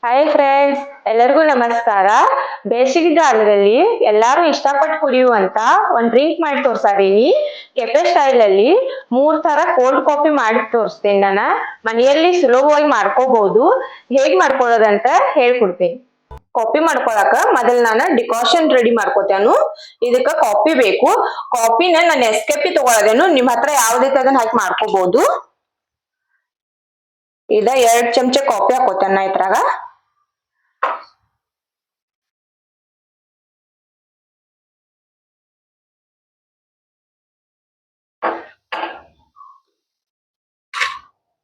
Hi friends, ಎಲ್ಲರಿಗೂ ನಮಸ್ಕಾರ. ಬೇಸಿಗೆಗಾಲದಲ್ಲಿ ಎಲ್ಲರೂ ಇಷ್ಟಪಟ್ಟು ಕುಡಿಯುವಂತ ಒಂದು ಡ್ರಿಂಕ್ ಮಾಡಿ ತೋರ್ಸಾದೀನಿ. ಕೆಫೆ ಸ್ಟೈಲ್ ಅಲ್ಲಿ 3 ತರ ಕೋಲ್ಡ್ ಕಾಫಿ ಮಾಡಿ ತೋರಿಸ್ತೀನಿ. ನಾನು ಮನೆಯಲ್ಲಿ ಸುಲಭವಾಗಿ ಮಾಡ್ಕೋಬಹುದು. ಹೇಗ್ ಮಾಡ್ಕೊಳ್ಳೋದಂತ ಹೇಳ್ಕೊಡ್ತೀನಿ. ಕಾಫಿ ಮಾಡ್ಕೊಳಕ ಮೊದಲ್ ನಾನು ಡಿಕಾಷನ್ ರೆಡಿ ಮಾಡ್ಕೋತೇನು. ಇದಕ್ಕ ಕಾಫಿ ಬೇಕು. ಕಾಫಿನ ನಾನು ಎಸ್ಕೆಪಿ ತಗೊಳ್ಳೋದೇನು. ನಿಮ್ ಹತ್ರ ಯಾವ್ದೈತೆ ಅದನ್ನ ಹಾಕಿ ಮಾಡ್ಕೋಬಹುದು. ಇದ 2 ಚಮಚ ಕಾಫಿ ಹಾಕೋತೇನೆ ನಾ ಇದ್ರಾಗ.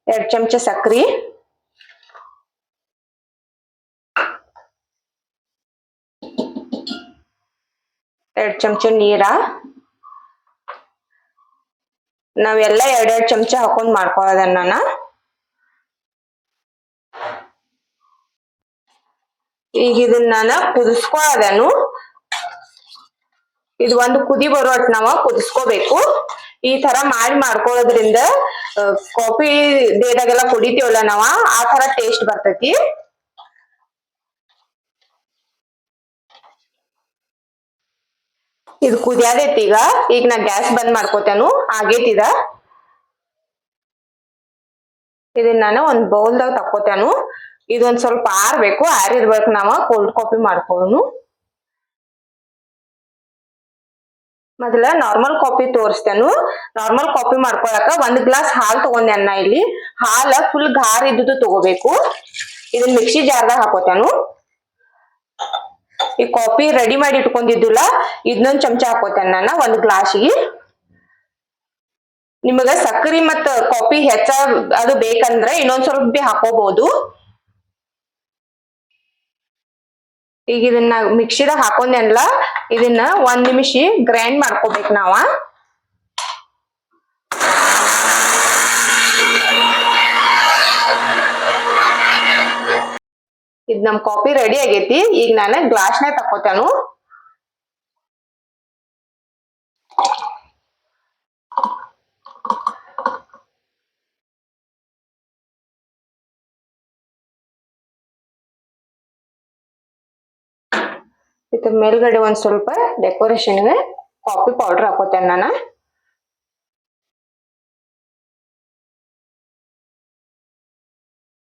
ಎರಡು ಚಮಚ ಸಕ್ರಿ, 2 ಚಮಚ ನೀರ. ನಾವೆಲ್ಲ 2 ಚಮಚ ಹಾಕೊಂಡ್ ಮಾಡ್ಕೊಳ್ಳೋದನ್ನ ನಾನು. ಈಗ ಇದನ್ನ ನಾನು ಕುದಿಸ್ಕೊಳ್ಳೋದನ್ನು. ಇದು ಒಂದು ಕುದಿ ಬರುವಟ್ ನಾವ ಕುದಿಸ್ಕೋಬೇಕು. ಈ ತರ ಮಾಡ್ಕೊಳ್ಳೋದ್ರಿಂದ ಕಾಫಿ ಡೇದಾಗೆಲ್ಲ ಕುಡಿತೀವಲ್ಲ ನಾವ, ಆ ತರ ಟೇಸ್ಟ್ ಬರ್ತೈತಿ. ಇದು ಕುದಿಯಾದೈತಿ. ಈಗ ನಾ ಗ್ಯಾಸ್ ಬಂದ್ ಮಾಡ್ಕೋತೇನು. ಆಗೇತಿದ. ಇದನ್ನ ನಾನು ಒಂದ್ ಬೌಲ್ದಾಗ ತಕ್ಕೋತೇನು. ಇದೊಂದ್ ಸ್ವಲ್ಪ ಆರ್ಬೇಕು. ಆರಿರ್ಬೇಕು ನಾವ ಕೋಲ್ಡ್ ಕಾಫಿ ಮಾಡ್ಕೊಳ್ಳೋನು. ಮೊದಲ ನಾರ್ಮಲ್ ಕಾಫಿ ತೋರಿಸ್ತೇನು. ನಾರ್ಮಲ್ ಕಾಫಿ ಮಾಡ್ಕೊಳಕ 1 ಗ್ಲಾಸ್ ಹಾಲ್ ತಗೊಂಡೆ ಅನ್ನ. ಇಲ್ಲಿ ಹಾಲ ಫುಲ್ ಗಾರ್ ಇದ್ದುದು ತಗೋಬೇಕು. ಇದನ್ನ ಮಿಕ್ಸಿ ಜಾರ್ದಾಗ ಹಾಕೋತೇನು. ಈ ಕಾಫಿ ರೆಡಿ ಮಾಡಿ ಇಟ್ಕೊಂಡಿದ್ದಿಲ್ಲ, ಇದನ್ನೊಂದ್ ಚಮಚ ಹಾಕೋತೇನೆ ನಾನು 1 ಗ್ಲಾಸಿಗೆ. ನಿಮಗ ಸಕ್ಕರೆ ಮತ್ತ ಕಾಫಿ ಹೆಚ್ಚ ಅದು ಬೇಕಂದ್ರೆ ಇನ್ನೊಂದ್ ಸ್ವಲ್ಪ ಬಿ ಹಾಕೋಬಹುದು. ಈಗ ಇದನ್ನ ಮಿಕ್ಸಿದಾಗ ಹಾಕೊಂಡೆಲ್ಲ, ಇದನ್ನ 1 ನಿಮಿಷ ಗ್ರೈಂಡ್ ಮಾಡ್ಕೋಬೇಕು ನಾವ. ಇದ್ ನಮ್ ಕಾಫಿ ರೆಡಿ ಆಗೈತಿ. ಈಗ ನಾನು ಗ್ಲಾಸ್ನಾಗ ತಕ್ಕೋತೇನು. ಇದ್ರ ಮೇಲ್ಗಡೆ ಒಂದ್ ಸ್ವಲ್ಪ ಡೆಕೋರೇಷನ್ಗೆ ಕಾಫಿ ಪೌಡರ್ ಹಾಕೋತೇನೆ ನಾನು.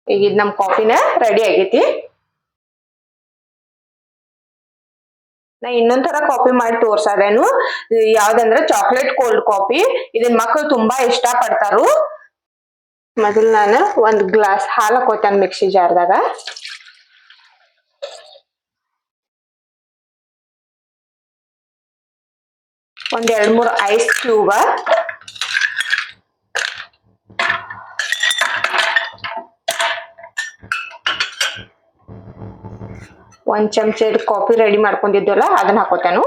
ಈಗ ಇದ್ ನಮ್ ಕಾಫಿನ ರೆಡಿ ಆಗೈತಿ. ನಾ ಇನ್ನೊಂದ್ ತರ ಕಾಫಿ ಮಾಡಿ ತೋರ್ಸದೇನು. ಯಾವ್ದಂದ್ರ ಚಾಕ್ಲೇಟ್ ಕೋಲ್ಡ್ ಕಾಫಿ. ಇದನ್ ಮಕ್ಕಳು ತುಂಬಾ ಇಷ್ಟ ಪಡ್ತಾರು. ಮೊದಲ್ ನಾನು 1 ಗ್ಲಾಸ್ ಹಾಲ್ ಹಾಕೋತೇನೆ ಮಿಕ್ಸಿ ಜಾರ್ದಾಗ. ಒಂದ್ 2-3 ಐಸ್ ಕ್ಯೂಬ್, 1 ಚಮಚ ಕಾಫಿ ರೆಡಿ ಮಾಡ್ಕೊಂಡಿದ್ವಲ್ಲ ಅದನ್ನ ಹಾಕೋತೇನು.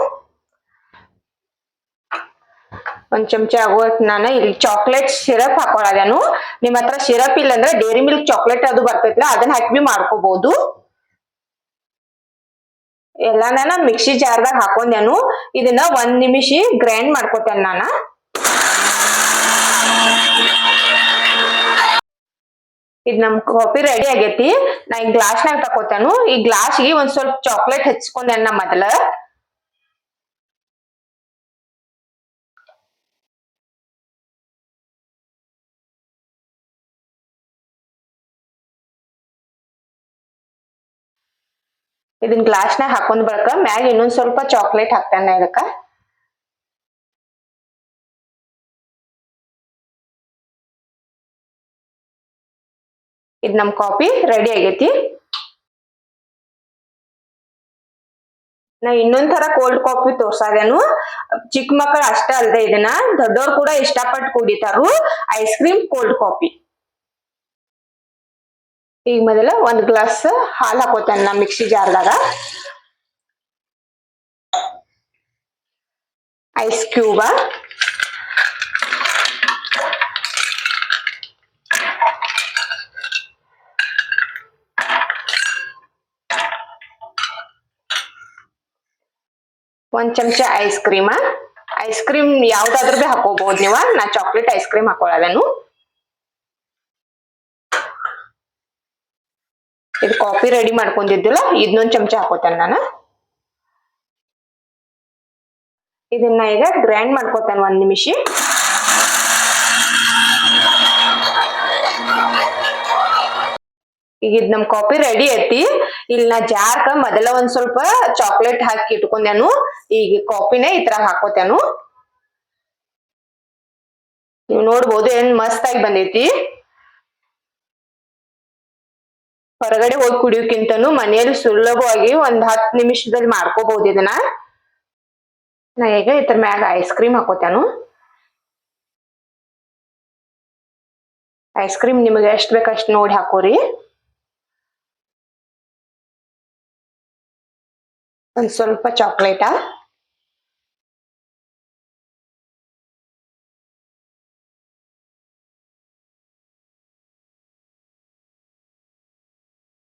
1 ಚಮಚ ಆಗೋಟ್ ನಾನು ಇಲ್ಲಿ ಚಾಕ್ಲೇಟ್ ಸಿರಪ್ ಹಾಕೊಳ್ಳೋದೇನು. ನಿಮ್ ಹತ್ರ ಸಿರಪ್ ಇಲ್ಲ ಅಂದ್ರೆ ಡೇರಿ ಮಿಲ್ಕ್ ಚಾಕ್ಲೇಟ್ ಅದು ಬರ್ತೈತಿಲ್ಲ, ಅದನ್ನ ಹಾಕಿ ಮಾಡ್ಕೋಬಹುದು. ಎಲ್ಲ ನಾನು ಮಿಕ್ಸಿ ಜಾರ್ದಾಗ ಹಾಕೊಂಡೇನು. ಇದನ್ನ 1 ನಿಮಿಷ ಗ್ರೈಂಡ್ ಮಾಡ್ಕೋತೇನೆ ನಾನು. ಇದ್ ನಮ್ ಕಾಫಿ ರೆಡಿ ಆಗೈತಿ. ನಾ ಈ ಗ್ಲಾಸ್ನಾಗ ತಕೋತೇನು. ಈ ಗ್ಲಾಸ್ಗೆ ಒಂದ್ ಸ್ವಲ್ಪ ಚಾಕ್ಲೇಟ್ ಹಚ್ಕೊಂಡೆನ ಮೊದಲ. ಇದನ್ ಗ್ಲಾಸ್ನಾಗ ಹಾಕೊಂಡ್ ಬಳಿಕ ಮ್ಯಾಗ ಇನ್ನೊಂದ್ ಸ್ವಲ್ಪ ಚಾಕ್ಲೇಟ್ ಹಾಕ್ತೇನೆ ಇದಕ್ಕ. ಇದ್ ನಮ್ ಕಾಫಿ ರೆಡಿ ಆಗೈತಿ. ನಾ ಇನ್ನೊಂದ್ ತರ ಕೋಲ್ಡ್ ಕಾಫಿ ತೋರ್ಸಾದೇನು. ಚಿಕ್ಕ ಮಕ್ಕಳು ಅಷ್ಟೇ ಅಲ್ದೆ ಇದನ್ನ ದೊಡ್ಡವ್ರು ಕೂಡ ಇಷ್ಟಪಟ್ಟು ಕುಡಿತಾರು. Ice cream cold coffee. ಈಗ ಮೊದಲ 1 ಗ್ಲಾಸ್ ಹಾಲ್ ಹಾಕೋತೇನೆ ನಾ ಮಿಕ್ಸಿ ಜಾರ್ದಾಗ. ಐಸ್ ಕ್ಯೂಬ್, ಒಂದ್ ಚಮಚ ಐಸ್ ಕ್ರೀಮ್. ಐಸ್ ಕ್ರೀಮ್ ಯಾವ್ದಾದ್ರು ಬಿ ಹಾಕೋಬಹುದು ನೀವ. ನಾ ಚಾಕ್ಲೇಟ್ ಐಸ್ ಕ್ರೀಮ್ ಹಾಕೊಳ್ಳೋದೇನು. ಇದು ಕಾಫಿ ರೆಡಿ ಮಾಡ್ಕೊಂಡಿದ್ದಿಲ್ಲ, ಇದನ್ನೊಂದ್ ಚಮಚ ಹಾಕೋತೇನೆ ನಾನು. ಇದನ್ನ ಈಗ ಗ್ರೈಂಡ್ ಮಾಡ್ಕೋತೇನೆ 1 ನಿಮಿಷ. ಈಗ ಇದ್ ನಮ್ ಕಾಫಿ ರೆಡಿ ಐತಿ. ಇಲ್ಲಿ ನಾ ಜಾರ್ಕ ಮೊದಲ ಒಂದ್ ಸ್ವಲ್ಪ ಚಾಕ್ಲೇಟ್ ಹಾಕಿ ಇಟ್ಕೊಂಡೇನು. ಈಗ ಕಾಫಿನ ಈ ತರ ಹಾಕೋತೇನು. ನೀವು ನೋಡ್ಬೋದು ಏನ್ ಮಸ್ತ್ ಆಗಿ ಬಂದೈತಿ. ಹೊರಗಡೆ ಹೋಗಿ ಕುಡಿಯೋಕ್ಕಿಂತನೂ ಮನೆಯಲ್ಲಿ ಸುಲಭವಾಗಿ ಒಂದ್ 10 ನಿಮಿಷದಲ್ಲಿ ಮಾಡ್ಕೋಬಹುದು ಇದನ್ನ. ನಾ ಈಗ ಇದ್ರ ಮ್ಯಾಗ ಐಸ್ ಕ್ರೀಮ್ ಹಾಕೋತೇನು. ಐಸ್ ಕ್ರೀಮ್ ನಿಮಗೆ ಎಷ್ಟ್ ಬೇಕಷ್ಟ್ ನೋಡಿ ಹಾಕೋರಿ. ಒಂದ್ ಸ್ವಲ್ಪ ಚಾಕ್ಲೇಟ,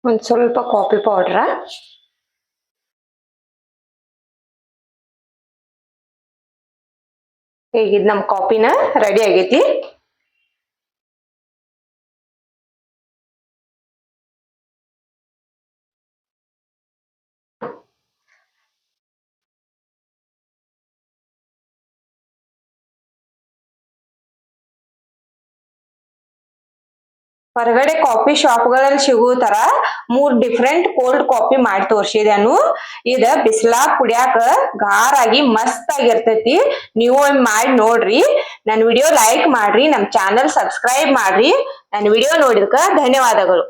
ಒಂದ್ ಸ್ವಲ್ಪ ಕಾಫಿ ಪೌಡ್ರ, ಈಗ ಇದ್ ನಮ್ ಕಾಫಿನ ರೆಡಿ ಆಗೈತಿ. ಹೊರಗಡೆ ಕಾಫಿ ಶಾಪ್ಗಳಲ್ಲಿ ಸಿಗೋ ತರ 3 ಡಿಫ್ರೆಂಟ್ ಕೋಲ್ಡ್ ಕಾಫಿ ಮಾಡಿ ತೋರ್ಸಿದೇನು. ಇದ ಬಿಸ್ಲಾಗ್ ಕುಡಿಯಾಕ ಗಾರ್ ಆಗಿ ಮಸ್ತ್ ಆಗಿರ್ತೈತಿ. ನೀವು ಮಾಡಿ ನೋಡ್ರಿ. ನನ್ ವಿಡಿಯೋ ಲೈಕ್ ಮಾಡ್ರಿ, ನಮ್ ಚಾನಲ್ ಸಬ್ಸ್ಕ್ರೈಬ್ ಮಾಡ್ರಿ. ನನ್ ವಿಡಿಯೋ ನೋಡಿದ್ಕ ಧನ್ಯವಾದಗಳು.